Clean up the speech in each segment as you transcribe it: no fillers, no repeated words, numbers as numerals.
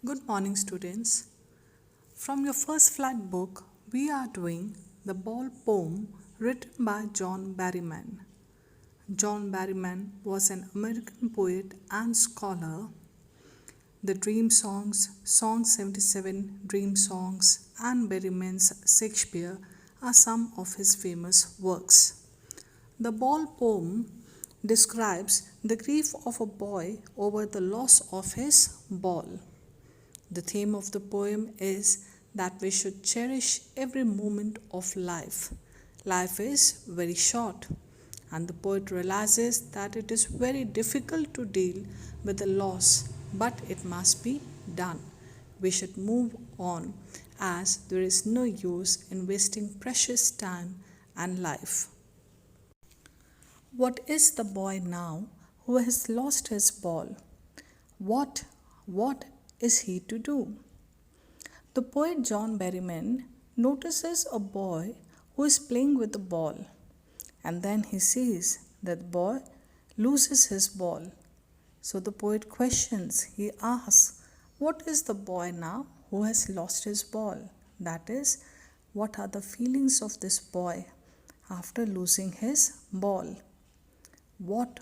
Good morning, students. From your first flight book, we are doing the Ball poem written by John Berryman. John Berryman was an American poet and scholar. The Dream Songs, Song 77, Dream Songs, and Berryman's Shakespeare are some of his famous works. The Ball poem describes the grief of a boy over the loss of his ball. The theme of the poem is that we should cherish every moment of life. Life is very short, and the poet realizes that it is very difficult to deal with the loss, but it must be done. We should move on as there is no use in wasting precious time and life. What is the boy now who has lost his ball? What is he to do? The poet John Berryman notices a boy who is playing with the ball, and then he sees that the boy loses his ball. So the poet questions, he asks, what is the boy now who has lost his ball? That is, what are the feelings of this boy after losing his ball? What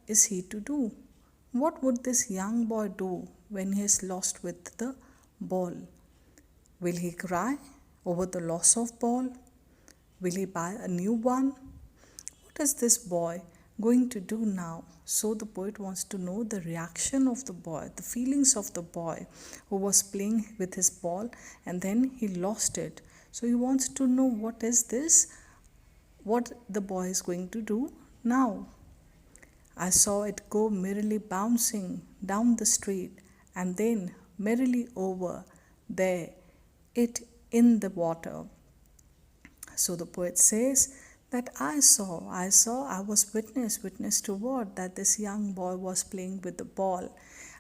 is he to do? What would this young boy do when he is lost with the ball? Will he cry over the loss of ball? Will he buy a new one? What is this boy going to do now? So the poet wants to know the reaction of the boy, the feelings of the boy who was playing with his ball and then he lost it. So he wants to know what is this, what the boy is going to do now. I saw it go merrily bouncing down the street and then merrily over there it in the water. So the poet says that I was witness to what? That this young boy was playing with the ball.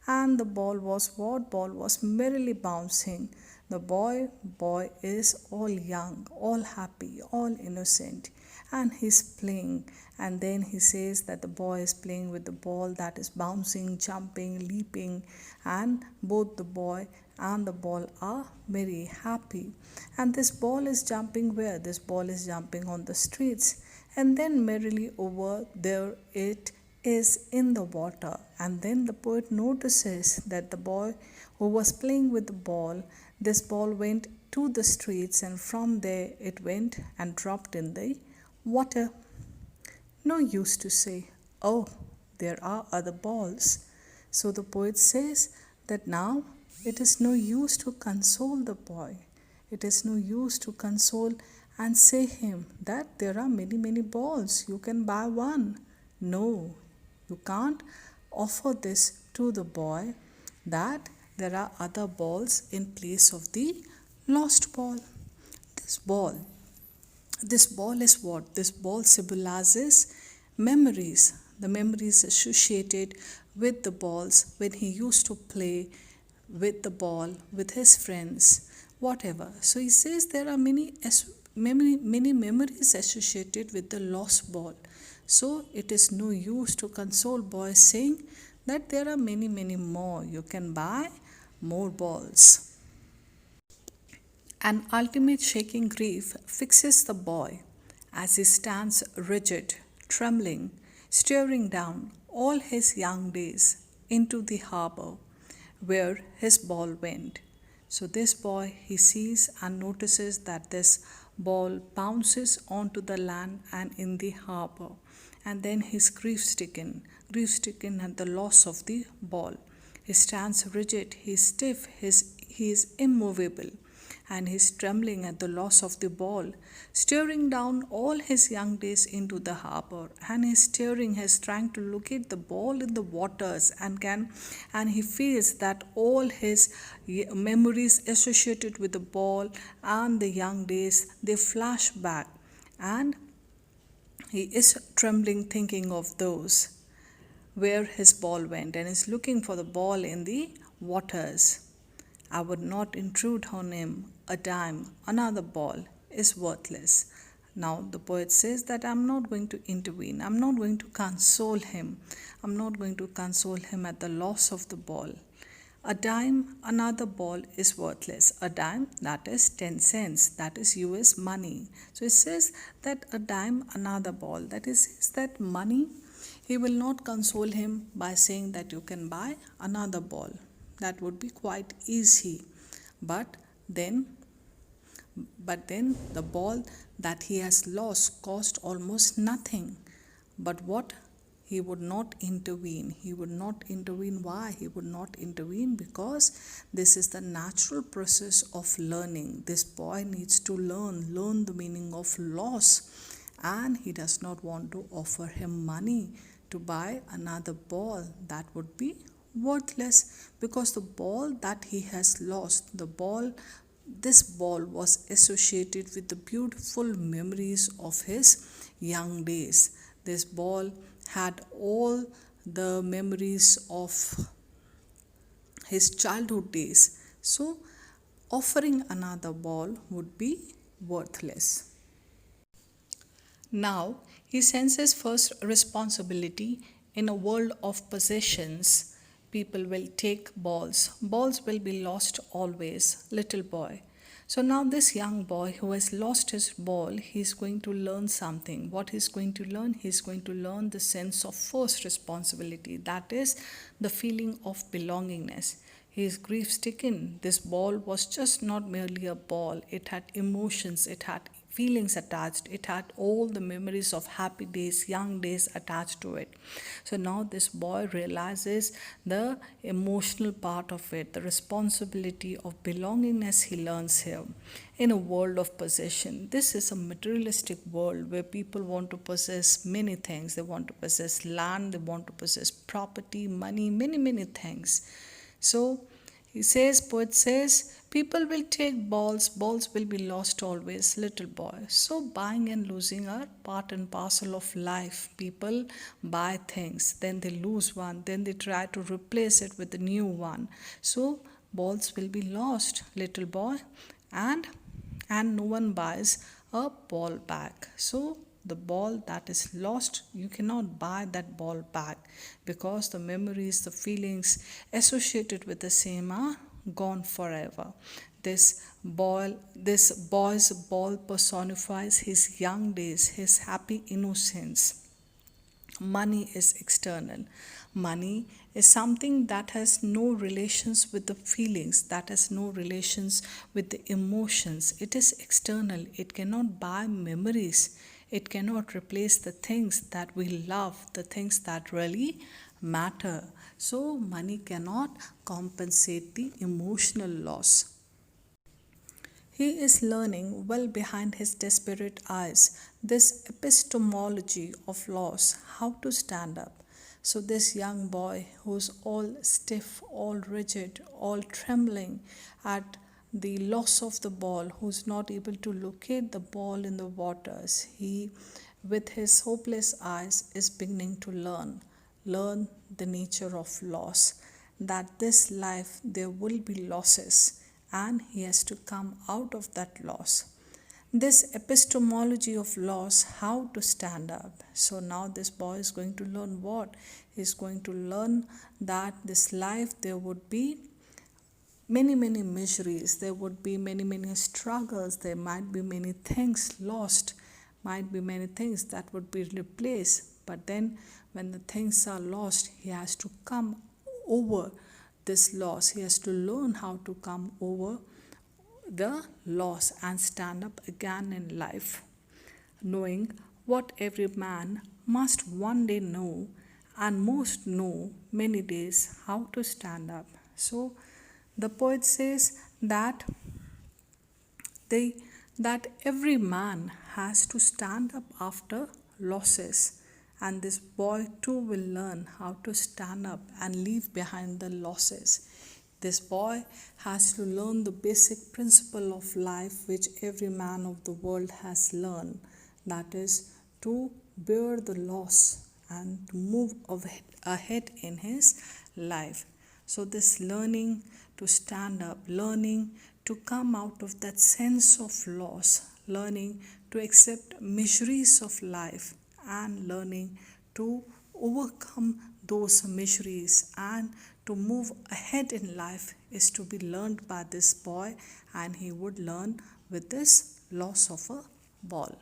And the ball was what? Ball was merrily bouncing. The boy is all young, all happy, all innocent, and he's playing. And then he says that the boy is playing with the ball that is bouncing, jumping, leaping, and both the boy and the ball are very happy. And this ball is jumping where? This ball is jumping on the streets, and then merrily over there it is in the water. And then the poet notices that the boy who was playing with the ball, this ball went to the streets, and from there it went and dropped in the water. No use to say, oh, there are other balls. So the poet says that now it is no use to console the boy. It is no use to console and say him that there are many balls. You can buy one. No, you can't offer this to the boy that there are other balls in place of the lost ball. This ball is what? This ball symbolizes memories. The memories associated with the balls when he used to play with the ball with his friends, whatever. So he says there are many memories associated with the lost ball. So it is no use to console boys saying that there are many more. You can buy more balls. An ultimate shaking grief fixes the boy as he stands rigid, trembling, staring down all his young days into the harbor where his ball went. So this boy, he sees and notices that this ball bounces onto the land and in the harbor, and then he's grief stricken at the loss of the ball. He stands rigid, he is stiff, he is immovable, and he is trembling at the loss of the ball, staring down all his young days into the harbor, and he's trying to locate the ball in the waters, and he feels that all his memories associated with the ball and the young days, they flash back, and he is trembling thinking of those where his ball went, and is looking for the ball in the waters. I would not intrude on him a dime. Another ball is worthless. Now the poet says that I'm not going to intervene. I'm not going to console him. I'm not going to console him at the loss of the ball. A dime, another ball is worthless. A dime, that is 10 cents, that is US money. So it says that a dime, another ball. That is that money, he will not console him by saying that you can buy another ball. That would be quite easy. But then the ball that he has lost cost almost nothing. But what? He would not intervene. He would not intervene. Why? He would not intervene because this is the natural process of learning. This boy needs to learn the meaning of loss, and he does not want to offer him money to buy another ball that would be worthless, because the ball that he has lost, this ball was associated with the beautiful memories of his young days. This ball had all the memories of his childhood days. So, offering another ball would be worthless. Now, he senses first responsibility. In a world of possessions, people will take balls. Balls will be lost always, little boy. So now this young boy who has lost his ball, he's going to learn something. What he's going to learn? He's going to learn the sense of first responsibility. That is the feeling of belongingness. He is grief stricken. This ball was just not merely a ball. It had emotions, it had feelings attached, it had all the memories of happy days, young days attached to it. So now this boy realizes the emotional part of it, the responsibility of belongingness he learns here. In a world of possession, this is a materialistic world where people want to possess many things. They want to possess land, they want to possess property, money, many things. So poet says, people will take balls will be lost always, little boy. So buying and losing are part and parcel of life. People buy things, then they lose one, then they try to replace it with a new one. So balls will be lost, little boy, and no one buys a ball back. So the ball that is lost, you cannot buy that ball back, because the memories, the feelings associated with the same are gone forever. This boy's ball personifies his young days, his happy innocence. Money is external. Money is something that has no relations with the feelings, that has no relations with the emotions. It is external. It cannot buy memories. It cannot replace the things that we love, the things that really matter. So, money cannot compensate the emotional loss. He is learning well behind his desperate eyes this epistemology of loss, how to stand up. So, this young boy who's all stiff, all rigid, all trembling at the loss of the ball, who's not able to locate the ball in the waters, he, with his hopeless eyes, is beginning to learn the nature of loss, that this life there will be losses, and he has to come out of that loss. This epistemology of loss, how to stand up. So now this boy is going to learn what? He's going to learn that this life there would be many miseries, there would be many struggles, there might be many things lost, might be many things that would be replaced. But then when the things are lost, he has to come over this loss. He has to learn how to come over the loss and stand up again in life, knowing what every man must one day know, and most know many days how to stand up. So the poet says that every man has to stand up after losses, and this boy too will learn how to stand up and leave behind the losses. This boy has to learn the basic principle of life which every man of the world has learned, that is to bear the loss and to move ahead in his life. So this learning to stand up, learning to come out of that sense of loss, learning to accept miseries of life, and learning to overcome those miseries and to move ahead in life is to be learned by this boy, and he would learn with this loss of a ball.